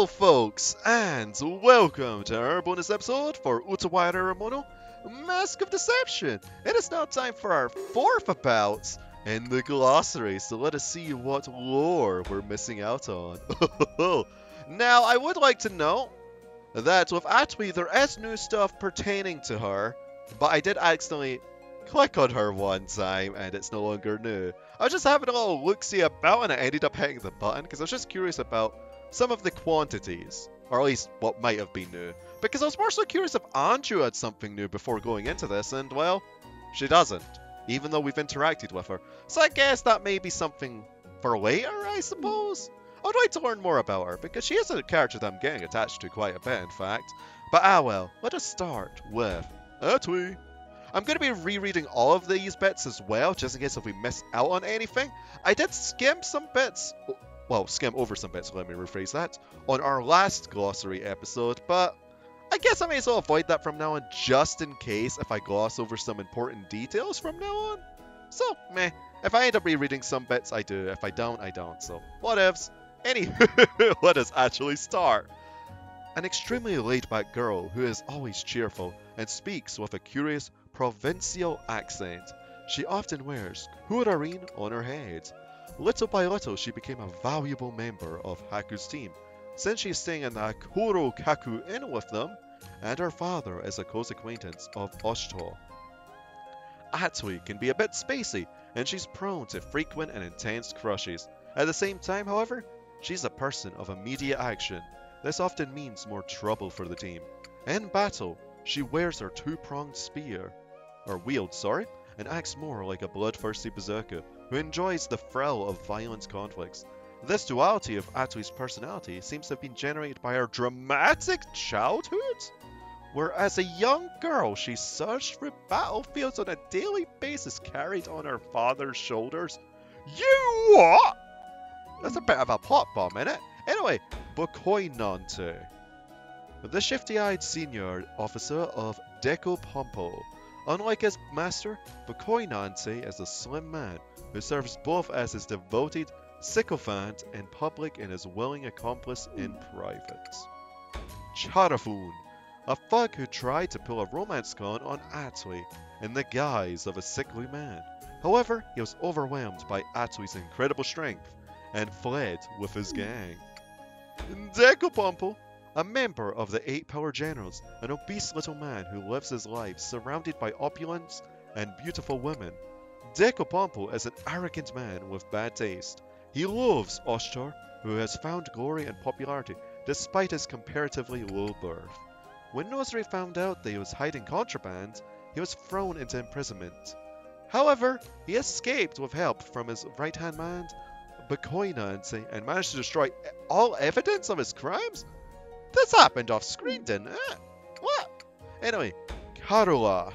Hello folks, and welcome to our bonus episode for Utawarerumono, Mask of Deception. It is now time for our fourth bout in the Glossary, so let us see what lore we're missing out on. Now, I would like to note that with Atwi there is new stuff pertaining to her, but I did accidentally click on her one time and it's no longer new. I was just having a little look-see about and I ended up hitting the button because I was just curious about some of the quantities, or at least what might have been new. Because I was more so curious if Anju had something new before going into this, and well, she doesn't, even though we've interacted with her. So I guess that may be something for later, I suppose? I would like to learn more about her, because she is a character that I'm getting attached to quite a bit, in fact. But well, let us start with Atwi. I'm going to be rereading all of these bits as well, just in case if we miss out on anything. I did skim some bits, well, skim over some bits, let me rephrase that, on our last Glossary episode, but I guess I may as well avoid that from now on, just in case if I gloss over some important details from now on. So, meh. If I end up rereading some bits, I do. If I don't, I don't. So, whatevs. Anywho, let us actually start. An extremely laid-back girl who is always cheerful and speaks with a curious provincial accent. She often wears kurarine on her head. Little by little, she became a valuable member of Haku's team, since she's staying in the Hakuro Kaku Inn with them, and her father is a close acquaintance of Oshito. Atwi can be a bit spacey, and she's prone to frequent and intense crushes. At the same time, however, she's a person of immediate action. This often means more trouble for the team. In battle, she wears her two-pronged spear, or wield, sorry, and acts more like a bloodthirsty berserker who enjoys the thrill of violent conflicts. This duality of Atwi's personality seems to have been generated by her dramatic childhood, where as a young girl she searched through battlefields on a daily basis carried on her father's shoulders. You what? That's a bit of a plot bomb, innit? Anyway, Bokoinante, the shifty-eyed senior officer of Deco Pompo. Unlike his master, Bokoinante is a slim man who serves both as his devoted sycophant in public and his willing accomplice in private. Charafun, a thug who tried to pull a romance con on Atwi in the guise of a sickly man. However, he was overwhelmed by Atwi's incredible strength and fled with his gang. Dekopompo, a member of the 8 Power Generals, an obese little man who lives his life surrounded by opulence and beautiful women. Dekopompo is an arrogant man with bad taste. He loathes Oshtar, who has found glory and popularity despite his comparatively low birth. When Nosri found out that he was hiding contraband, he was thrown into imprisonment. However, he escaped with help from his right-hand man, Bokoinante, and managed to destroy all evidence of his crimes? This happened off screen, didn't it? What? Anyway, Karula,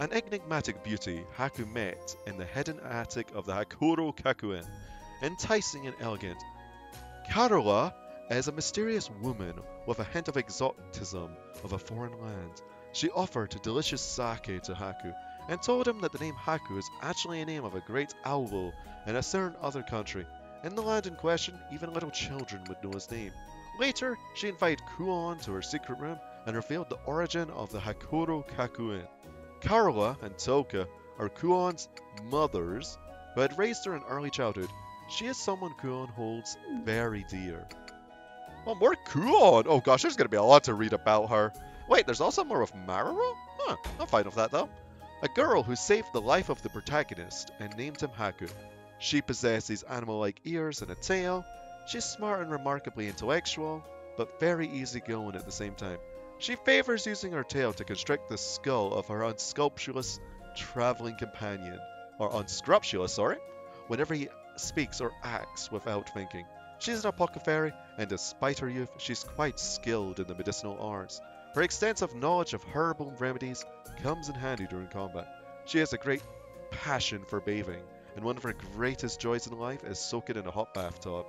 an enigmatic beauty Haku met in the hidden attic of the Hakuro Kakuen. Enticing and elegant, Karula is a mysterious woman with a hint of exoticism of a foreign land. She offered delicious sake to Haku and told him that the name Haku is actually a name of a great owl in a certain other country. In the land in question, even little children would know his name. Later, she invited Kuon to her secret room and revealed the origin of the Hakuro Kakuen. Karula and Toka are Kuon's mothers, who had raised her in early childhood. She is someone Kuon holds very dear. Oh, more Kuon! Oh gosh, there's going to be a lot to read about her. Wait, there's also more of Maruro? Huh, I'm fine with that though. A girl who saved the life of the protagonist and named him Haku. She possesses animal-like ears and a tail. She's smart and remarkably intellectual, but very easygoing at the same time. She favors using her tail to constrict the skull of her unscrupulous traveling companion, or unscrupulous, sorry, whenever he speaks or acts without thinking. She's an apothecary, and despite her youth, she's quite skilled in the medicinal arts. Her extensive knowledge of herbal remedies comes in handy during combat. She has a great passion for bathing, and one of her greatest joys in life is soaking in a hot bathtub.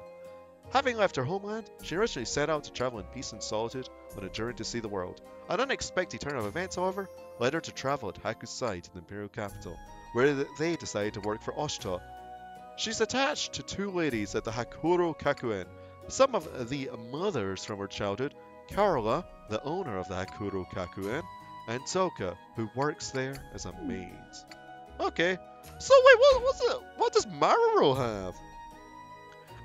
Having left her homeland, she originally set out to travel in peace and solitude on a journey to see the world. An unexpected turn of events, however, led her to travel at Haku's side in the imperial capital, where they decided to work for Oshita. She's attached to 2 ladies at the Hakuro Kakuen, Some of the mothers from her childhood, Carola, the owner of the Hakuro Kakuen, and Toka, who works there as a maid. Okay, so wait, what does Maruro have?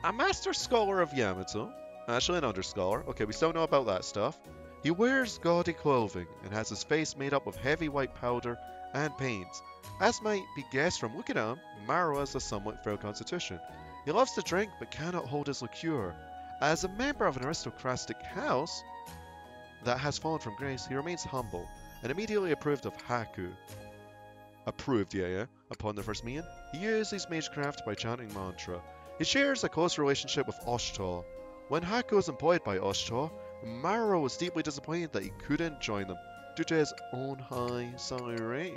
A master scholar of Yamato, actually an under-scholar. Okay, we still know about that stuff. He wears gaudy clothing and has his face made up of heavy white powder and paint. As might be guessed from looking at him, Maruro has a somewhat frail constitution. He loves to drink but cannot hold his liqueur. As a member of an aristocratic house that has fallen from grace, he remains humble and immediately approved of Haku. Upon their first meeting. He uses magecraft by chanting mantra. He shares a close relationship with Oshito. When Haku was employed by Oshito, Maruro was deeply disappointed that he couldn't join them due to his own high salary rate,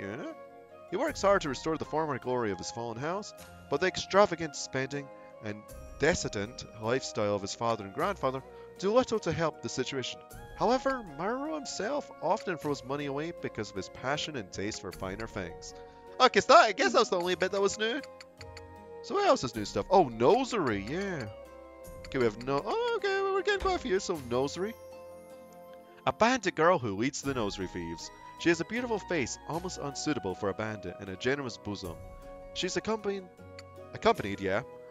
He works hard to restore the former glory of his fallen house, but the extravagant spending and decadent lifestyle of his father and grandfather do little to help the situation. However, Maruro himself often throws money away because of his passion and taste for finer things. Okay, so I guess that was the only bit that was new. So what else is new stuff? Oh, Glossary, yeah. Okay, we have no... Oh, okay, we're getting quite a few. So, Glossary. A bandit girl who leads the Glossary thieves. She has a beautiful face, almost unsuitable for a bandit, and a generous bosom. She's accompanied,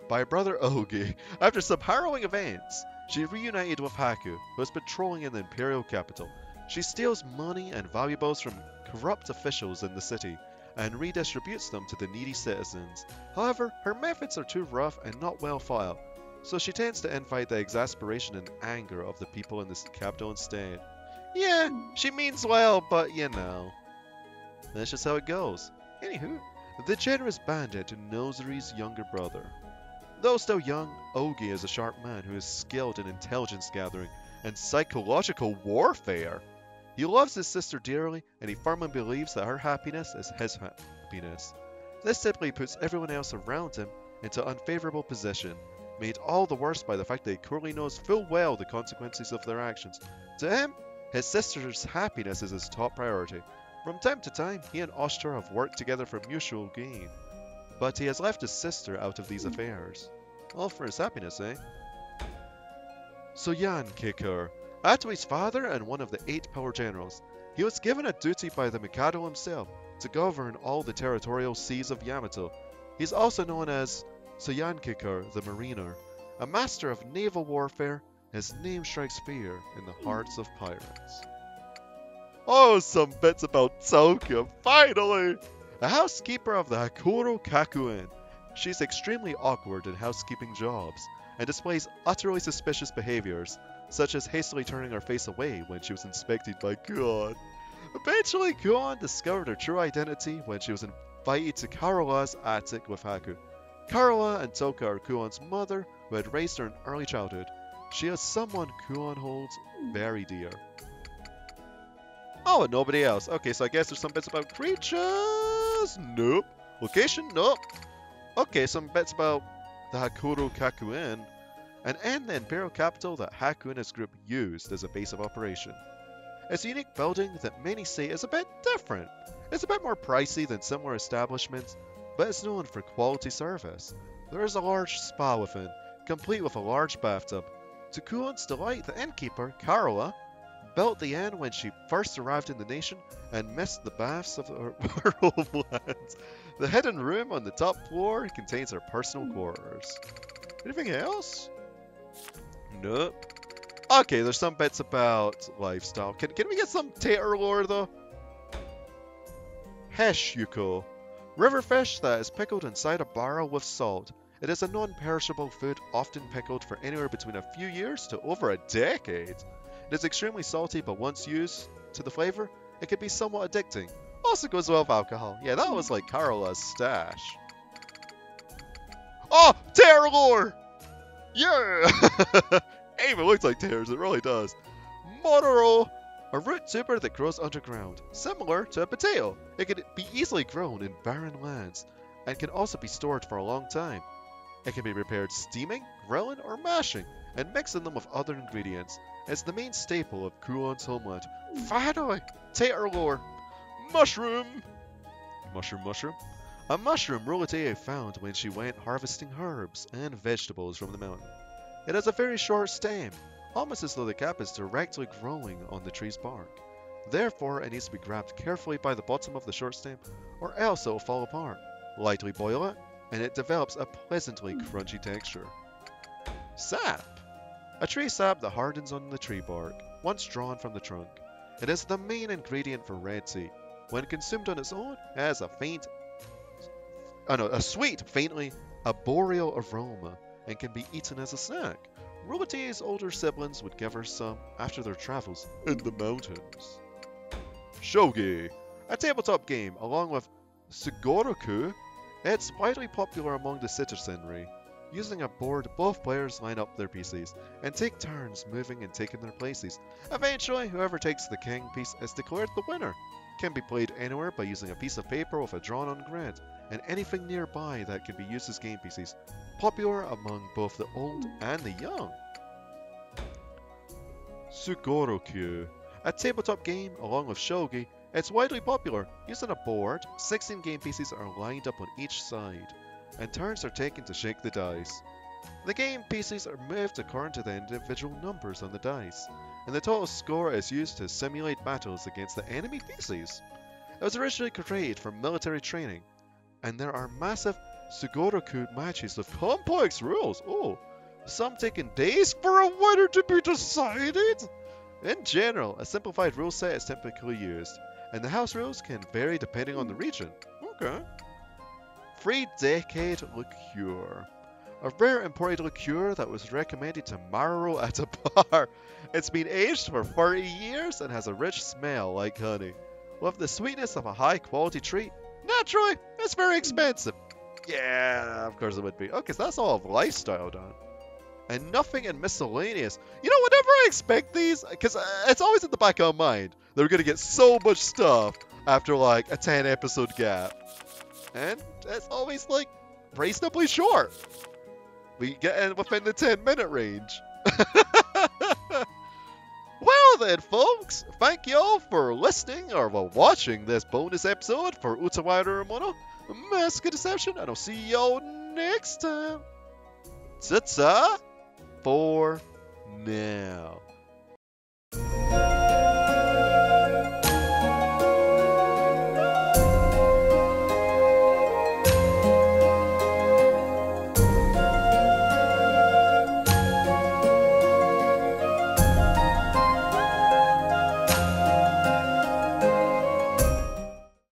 by her brother Ogi. After some harrowing events, she reunited with Haku, who was patrolling in the imperial capital. She steals money and valuables from corrupt officials in the city, and redistributes them to the needy citizens. However, her methods are too rough and not well thought out, so she tends to invite the exasperation and anger of the people in this capital instead. Yeah, she means well, but you know. That's just how it goes. Anywho, the generous bandit Glossary's younger brother. Though still young, Ogi is a sharp man who is skilled in intelligence gathering and psychological warfare. He loves his sister dearly, and he firmly believes that her happiness is his happiness. This typically puts everyone else around him into an unfavorable position, made all the worse by the fact that he clearly knows full well the consequences of their actions. To him, his sister's happiness is his top priority. From time to time, he and Oshter have worked together for mutual gain, but he has left his sister out of these affairs. All for his happiness, eh? Soyan Kicker. Atoi's father and one of the 8 power generals, he was given a duty by the Mikado himself to govern all the territorial seas of Yamato. He's also known as Soyankikar the Mariner, a master of naval warfare. His name strikes fear in the hearts of pirates. Oh, some bits about Toka, finally! A housekeeper of the Hakuro Kakuen. She's extremely awkward in housekeeping jobs, and displays utterly suspicious behaviors, such as hastily turning her face away when she was inspected by Kuon. Eventually, Kuon discovered her true identity when she was invited to Karola's attic with Haku. Karola and Toka are Kuon's mother, who had raised her in early childhood. She is someone Kuon holds very dear. Oh, and nobody else. Okay, so I guess there's some bits about creatures? Nope. Location? Nope. Okay, some bits about the Hakuro Kakuen, and the imperial capital that Haku and his group used as a base of operation. It's a unique building that many say is a bit different. It's a bit more pricey than similar establishments, but it's known for quality service. There is a large spa within, complete with a large bathtub. To Kuon's delight, the innkeeper, Karola, built the inn when she first arrived in the nation and missed the baths of her homeland. The hidden room on the top floor contains her personal quarters. Anything else? Nope. Okay, there's some bits about lifestyle. Can we get some tater lore though? Heshyuko. River fish that is pickled inside a barrel with salt. It is a non-perishable food often pickled for anywhere between a few years to over a decade. It is extremely salty, but once used to the flavor, it can be somewhat addicting. Also goes well with alcohol. Yeah, that was like Karola's stash. Oh! Tater lore! Yeah! It even looks like tares, it really does. Monoro! A root tuber that grows underground, similar to a potato. It can be easily grown in barren lands, and can also be stored for a long time. It can be prepared steaming, grilling, or mashing, and mixing them with other ingredients. It's the main staple of Kuon's homeland. Finally! Tater lore! Mushroom! Mushroom. A mushroom Rolatea found when she went harvesting herbs and vegetables from the mountain. It has a very short stem, almost as though the cap is directly growing on the tree's bark. Therefore, it needs to be grabbed carefully by the bottom of the short stem, or else it will fall apart. Lightly boil it, and it develops a pleasantly crunchy texture. Sap! A tree sap that hardens on the tree bark, once drawn from the trunk. It is the main ingredient for red tea. When consumed on its own, it has a sweet, faintly arboreal aroma, and can be eaten as a snack. Robote's older siblings would give her some after their travels in the mountains. Shogi, a tabletop game along with Sugoroku. It's widely popular among the citizenry. Using a board, both players line up their pieces and take turns moving and taking their places. Eventually, whoever takes the king piece is declared the winner. Can be played anywhere by using a piece of paper with a drawn-on grid, and anything nearby that can be used as game pieces. Popular among both the old and the young. Sugoroku, a tabletop game along with shogi. It's widely popular. Using a board, 16 game pieces are lined up on each side, and turns are taken to shake the dice. The game pieces are moved according to the individual numbers on the dice, and the total score is used to simulate battles against the enemy pieces. It was originally created for military training, and there are massive Sugoroku matches with complex rules. Oh, some taking days for a winner to be decided. In general, a simplified rule set is typically used, and the house rules can vary depending on the region. Okay. 3-decade liqueur. A rare imported liqueur that was recommended to Maruro at a bar. It's been aged for 30 years and has a rich smell like honey, with the sweetness of a high-quality treat. Naturally, it's very expensive. Yeah, of course it would be. Okay, so that's all of lifestyle done. And nothing in miscellaneous. You know, whenever I expect these, because it's always in the back of my mind, they're going to get so much stuff after like a 10-episode gap. And it's always like reasonably short. We get in within the 10-minute range. Well then, folks, thank you all for listening or watching this bonus episode for Utawarerumono, Mask of Deception, and I'll see y'all next time. Ta-ta for now.